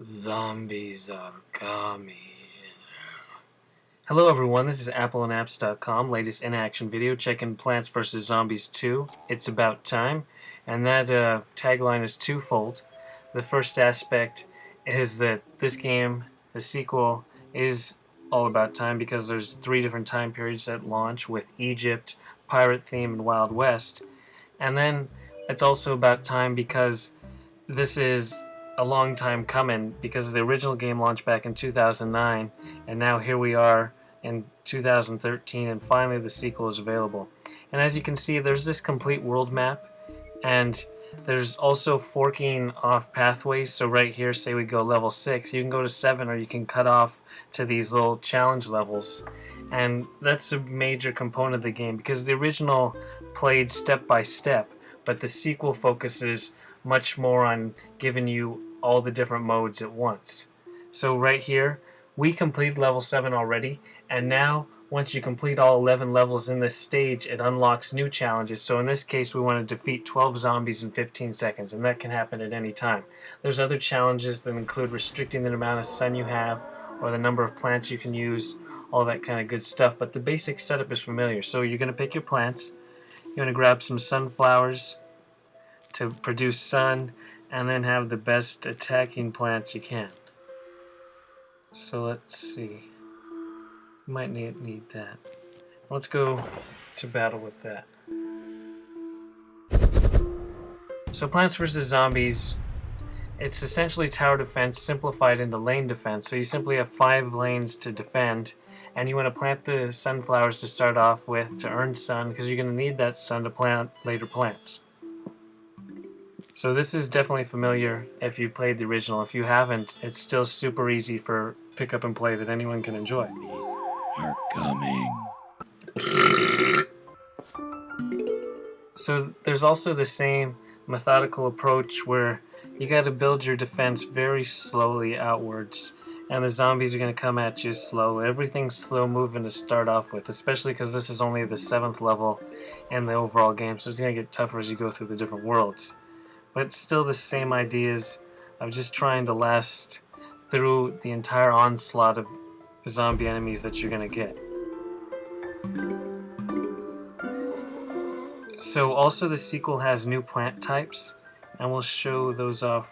Zombies are coming. Hello everyone, this is appleandapps.com, latest in-action video checking Plants vs. Zombies 2. It's about time. And that tagline is twofold. The first aspect is that this game, the sequel, is all about time because there's 3 different time periods at launch with Egypt, pirate theme, and Wild West. And then it's also about time because this is a long time coming, because the original game launched back in 2009, and now here we are in 2013, and finally the sequel is available. And as you can see, there's this complete world map, and there's also forking off pathways. So right here, say we go level 6, you can go to 7, or you can cut off to these little challenge levels. And that's a major component of the game, because the original played step by step, but the sequel focuses much more on giving you all the different modes at once. So right here, we completed level 7 already, and now once you complete all 11 levels in this stage, it unlocks new challenges. So in this case, we want to defeat 12 zombies in 15 seconds, and that can happen at any time. There's other challenges that include restricting the amount of sun you have, or the number of plants you can use, all that kind of good stuff, but the basic setup is familiar. So you're going to pick your plants, you're going to grab some sunflowers to produce sun, and then have the best attacking plants you can. So let's see. Might need that. Let's go to battle with that. So Plants vs. Zombies, it's essentially tower defense simplified into lane defense. So you simply have 5 lanes to defend, and you want to plant the sunflowers to start off with to earn sun, because you're going to need that sun to plant later plants. So this is definitely familiar if you've played the original. If you haven't, it's still super easy for pick up and play that anyone can enjoy. Zombies are coming. So there's also the same methodical approach where you got to build your defense very slowly outwards, and the zombies are going to come at you slow. Everything's slow moving to start off with, especially because this is only the 7th level in the overall game, so it's going to get tougher as you go through the different worlds. But it's still the same ideas of just trying to last through the entire onslaught of zombie enemies that you're going to get. So also the sequel has new plant types, and we'll show those off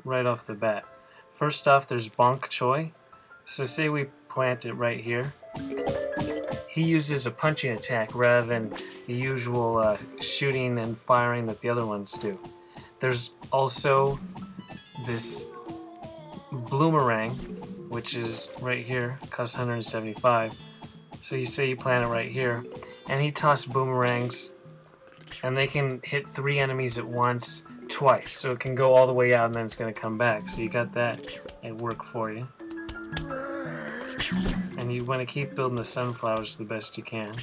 right off the bat. First off, there's Bonk Choy. So say we plant it right here. He uses a punching attack rather than the usual shooting and firing that the other ones do. There's also this Bloomerang, which is right here, costs 175. So you say you plant it right here, and he tosses boomerangs, and they can hit 3 enemies at once, twice. So it can go all the way out, and then it's going to come back. So you got that at work for you. And you want to keep building the sunflowers the best you can.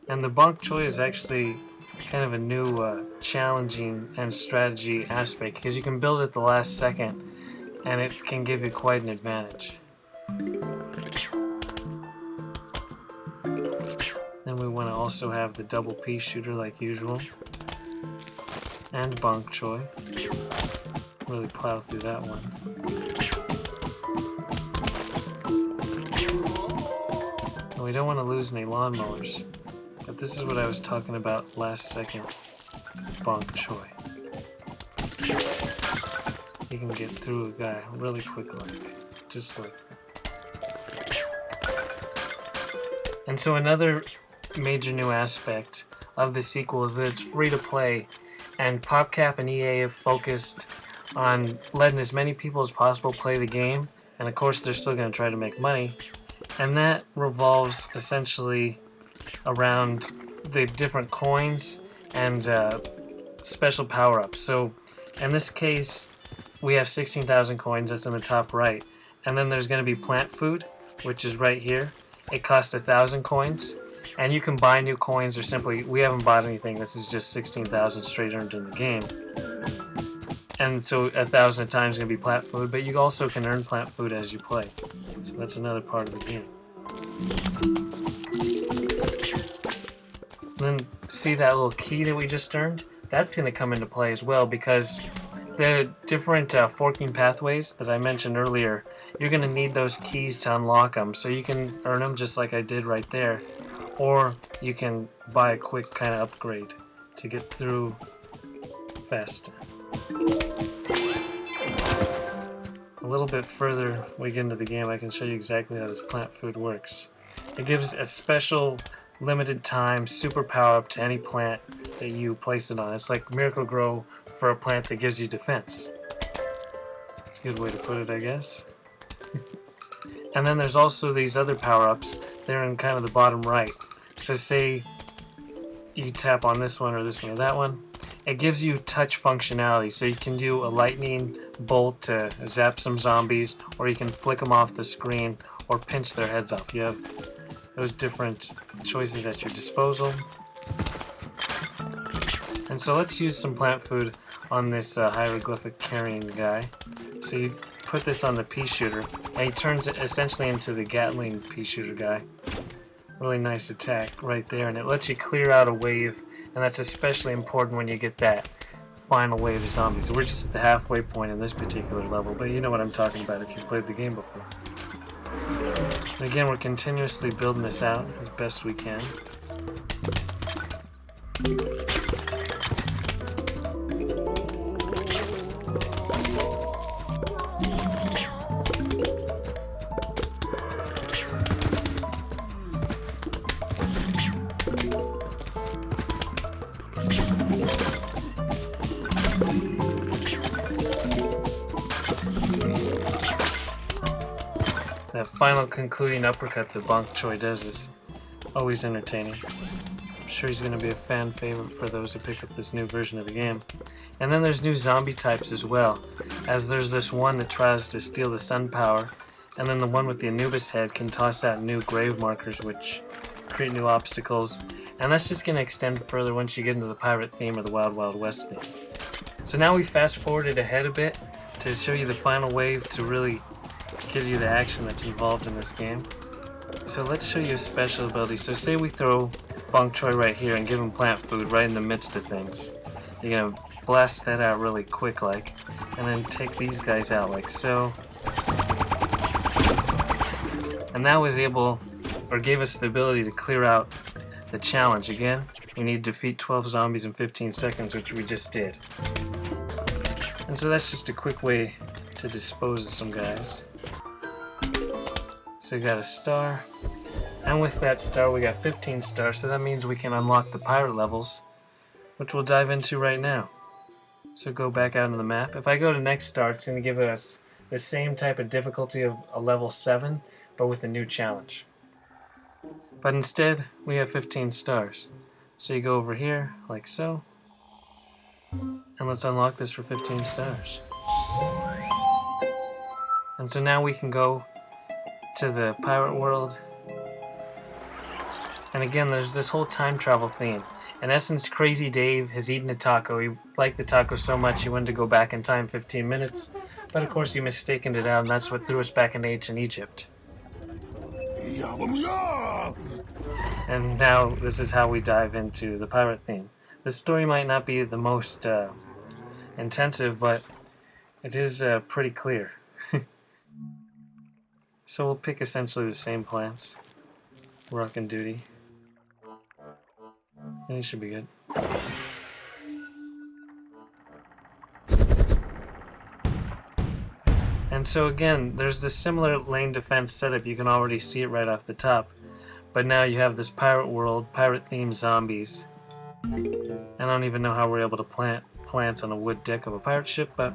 And the Bonk Choy is actually kind of a new challenging and strategy aspect, because you can build it the last second, and it can give you quite an advantage. Then we want to also have the double pea shooter like usual, and Bonk Choy. Really plow through that one. And we don't want to lose any lawnmowers, but this is what I was talking about last second. Bonk Choy. You can get through a guy really quickly, just like that. And so another major new aspect of the sequel is that it's free to play, and PopCap and EA have focused on letting as many people as possible play the game, and of course they're still going to try to make money, and that revolves essentially around the different coins and special power-ups. So in this case, we have 16,000 coins, that's in the top right, and then there's going to be plant food, which is right here. It costs 1,000 coins, and you can buy new coins, or simply, we haven't bought anything, this is just 16,000 straight earned in the game. And so 1,000 times is going to be plant food, but you also can earn plant food as you play. So that's another part of the game. And then see that little key that we just earned? That's going to come into play as well, because The different forking pathways that I mentioned earlier, you're going to need those keys to unlock them, so you can earn them just like I did right there, or you can buy a quick kind of upgrade to get through faster. A little bit further we get into the game, I can show you exactly how this plant food works. It gives a special limited time super power up to any plant that you place it on. It's like Miracle Grow for a plant that gives you defense. It's a good way to put it, I guess. And then there's also these other power-ups. They're in kind of the bottom right. So say you tap on this one or that one. It gives you touch functionality, so you can do a lightning bolt to zap some zombies, or you can flick them off the screen or pinch their heads off. You have those different choices at your disposal. And so let's use some plant food on this hieroglyphic carrying guy. So you put this on the pea shooter, and he turns it essentially into the Gatling pea shooter guy. Really nice attack right there, and it lets you clear out a wave, and that's especially important when you get that final wave of zombies. So we're just at the halfway point in this particular level, but you know what I'm talking about if you've played the game before. And again, we're continuously building this out as best we can. That final concluding uppercut that Bonk Choy does is always entertaining. I'm sure he's going to be a fan favorite for those who pick up this new version of the game. And then there's new zombie types as well, as there's this one that tries to steal the sun power, and then the one with the Anubis head can toss out new grave markers which create new obstacles, and that's just going to extend further once you get into the pirate theme or the Wild Wild West theme. So now we fast forwarded ahead a bit to show you the final wave to really give you the action that's involved in this game. So let's show you a special ability. So say we throw Bonk Choy right here and give him plant food right in the midst of things. You're gonna blast that out really quick like, and then take these guys out like so. And that was able, or gave us the ability to clear out the challenge. Again, we need to defeat 12 zombies in 15 seconds, which we just did. And so that's just a quick way to dispose of some guys. So we got a star, and with that star we got 15 stars, so that means we can unlock the pirate levels, which we'll dive into right now. So go back out on the map. If I go to next star, it's going to give us the same type of difficulty of a level 7, but with a new challenge. But instead, we have 15 stars. So you go over here, like so, and let's unlock this for 15 stars. And so now we can go to the pirate world. And again, there's this whole time travel theme. In essence, Crazy Dave has eaten a taco. He liked the taco so much he wanted to go back in time 15 minutes. But of course, he mistaken it out, and that's what threw us back into ancient Egypt. And now this is how we dive into the pirate theme. The story might not be the most intensive, but it is pretty clear. So we'll pick essentially the same plants. Rockin' duty. And these should be good. And so again, there's this similar lane defense setup. You can already see it right off the top. But now you have this pirate world, pirate-themed zombies. I don't even know how we're able to plant plants on a wood deck of a pirate ship, but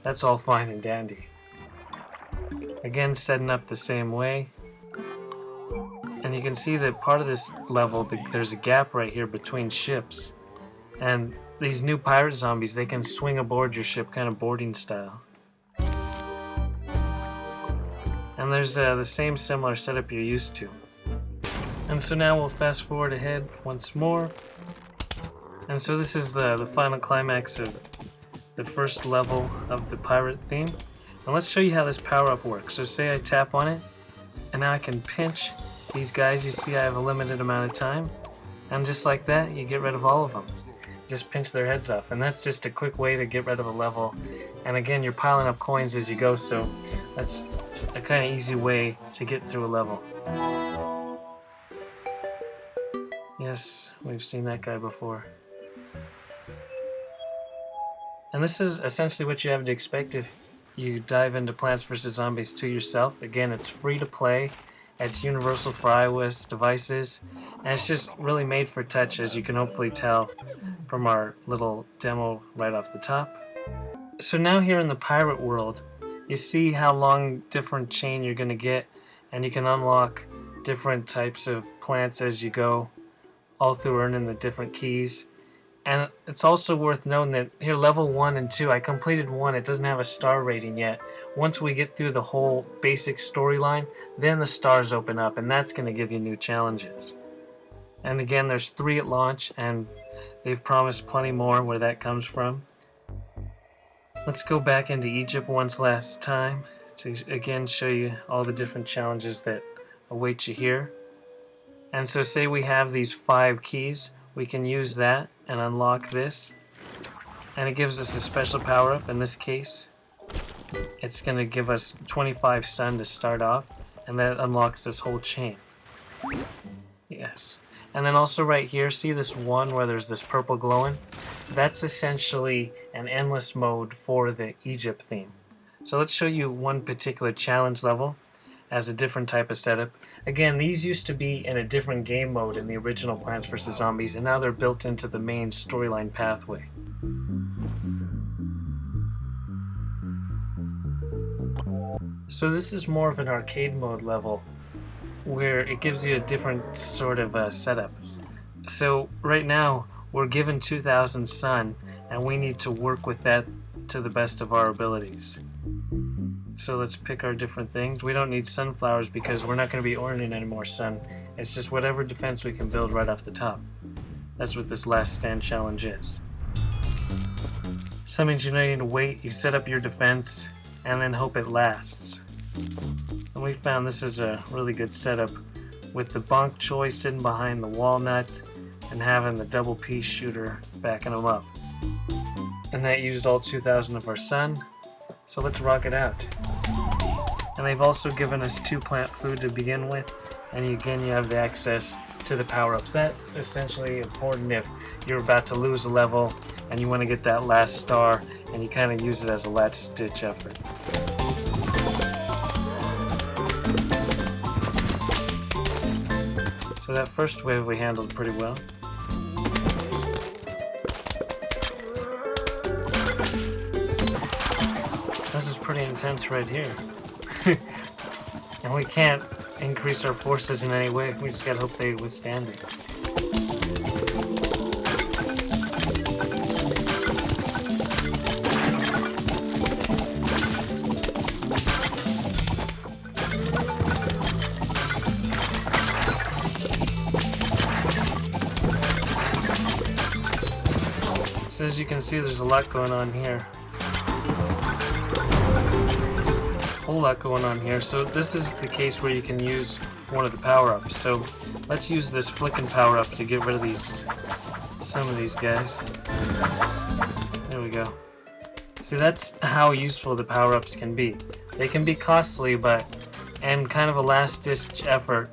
that's all fine and dandy. Again, setting up the same way. And you can see that part of this level, there's a gap right here between ships. And these new pirate zombies, they can swing aboard your ship, kind of boarding style. And there's the same similar setup you're used to. And so now we'll fast forward ahead once more. And so this is the final climax of the first level of the pirate theme. And let's show you how this power-up works. So say I tap on it, and now I can pinch these guys. You see I have a limited amount of time. And just like that, you get rid of all of them. just pinch their heads off. And that's just a quick way to get rid of a level. And again, you're piling up coins as you go, so that's a kind of easy way to get through a level. Yes, we've seen that guy before. And this is essentially what you have to expect if you dive into Plants vs. Zombies 2 yourself. Again, it's free to play. It's universal for iOS devices. And it's just really made for touch, as you can hopefully tell from our little demo right off the top. So now here in the pirate world, you see how long different chain you're going to get. And you can unlock different types of plants as you go, all through earning the different keys. And it's also worth noting that here, level 1 and 2, I completed 1. It doesn't have a star rating yet. Once we get through the whole basic storyline, then the stars open up, and that's going to give you new challenges. And again, there's 3 at launch, and they've promised plenty more where that comes from. Let's go back into Egypt once last time to again show you all the different challenges that await you here. And so say we have these 5 keys, we can use that and unlock this, and it gives us a special power-up. In this case, it's going to give us 25 sun to start off, and that unlocks this whole chain. Yes. And then also right here, see this one where there's this purple glowing? That's essentially an endless mode for the Egypt theme. So let's show you one particular challenge level as a different type of setup. Again, these used to be in a different game mode in the original Plants vs. Zombies, and now they're built into the main storyline pathway. So this is more of an arcade mode level, where it gives you a different sort of setup. So right now, we're given 2,000 sun, and we need to work with that to the best of our abilities. So let's pick our different things. We don't need sunflowers because we're not going to be earning any more sun. It's just whatever defense we can build right off the top. That's what this last stand challenge is. So that means you need to wait, you set up your defense, and then hope it lasts. And we found this is a really good setup with the Bonk Choy sitting behind the walnut and having the double piece shooter backing them up. And that used all 2,000 of our sun. So let's rock it out. And they've also given us 2 plant food to begin with, and again you have the access to the power-ups. That's essentially important if you're about to lose a level and you want to get that last star, and you kind of use it as a last ditch effort. So that first wave we handled pretty well. This is pretty intense right here. And we can't increase our forces in any way. We just gotta hope they withstand it. So as you can see, there's a lot going on here. Whole lot going on here. So this is the case where you can use one of the power-ups. So let's use this flicking power-up to get rid of some of these guys. There we go. See, that's how useful the power-ups can be. They can be costly, but and kind of a last-ditch effort,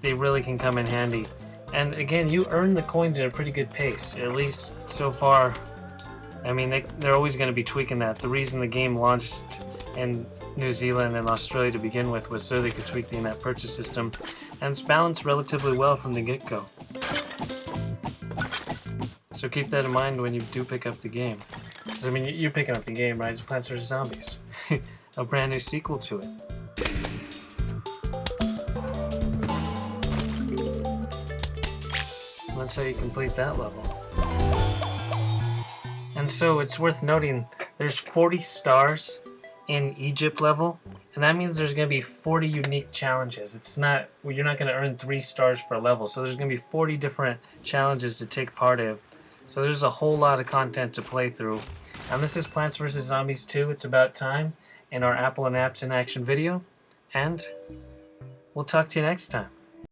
they really can come in handy. And again, you earn the coins at a pretty good pace, at least so far. I mean, they're always going to be tweaking that. The reason the game launched in New Zealand and Australia to begin with was so they could tweak the in-app purchase system, and it's balanced relatively well from the get-go. So keep that in mind when you do pick up the game. 'Cause, I mean, you're picking up the game, right? It's Plants vs. Zombies. A brand new sequel to it. That's how you complete that level. And so it's worth noting there's 40 stars in Egypt level, and that means there's going to be 40 unique challenges. It's not, well, you're not going to earn 3 stars for a level, so there's going to be 40 different challenges to take part in. So there's a whole lot of content to play through. And this is Plants vs. Zombies 2, It's About Time, in our Apple and Apps in Action video, and we'll talk to you next time.